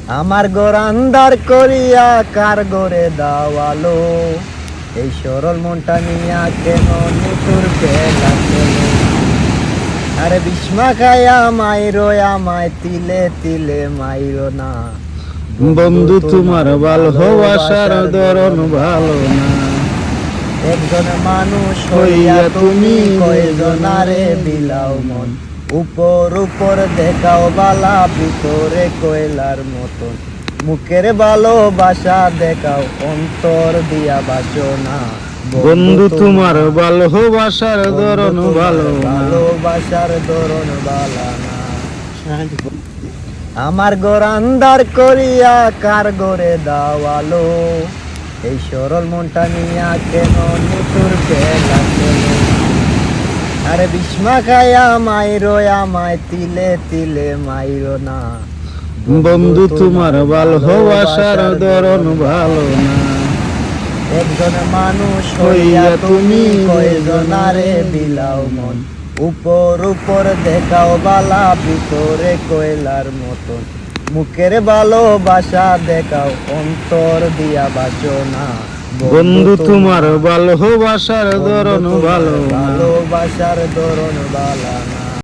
আমার ঘর আন্ধার করিয়া কার ঘরে দাওয়ালো, এই সরল মনটা নিয়া কেন নিতুর খেলা খেলো। আরে বিস্মা খায়া মাইরো আমায় তিলে তিলে মাইরো না, বন্ধু তোমার ভালোবাসার ধরন ভালো না। একজন মানুষ হইয়া তুমি কয়জনারে বিলাও মন, উপর উপর দেখাও বালা ভিতরে কয়লার মতন, মুখের ভালোবাসা দেখাও অন্তর দিয়া বাঁচো না। বন্ধু তোমার ভালোবাসার ধরন ভালো না। ভালোবাসার ধরন ভালো না। আমার ঘর আন্ধার করিয়া কার ঘরে দাওয়ালো, এই সরল মনটা নিয়া কেন নিতুর খেলা খেলো। আরে বিস্মা খায়া মাইরো আমায় তিলে তিলে মাইরো না, বন্ধু তোমার ভালোবাসার ধরন ভালো না। একজন মানুষ হইয়া তুমি কয়জনারে বিলাও মন, উপর উপর দেখাও বালা ভিতরে কয়লার মতন, মুখের ভালোবাসা দেখাও অন্তর দিয়া বাঁচো না। বন্ধু তোমার ভালোবাসার ধরন ভালো না। ভালোবাসার ধরন ভালো না।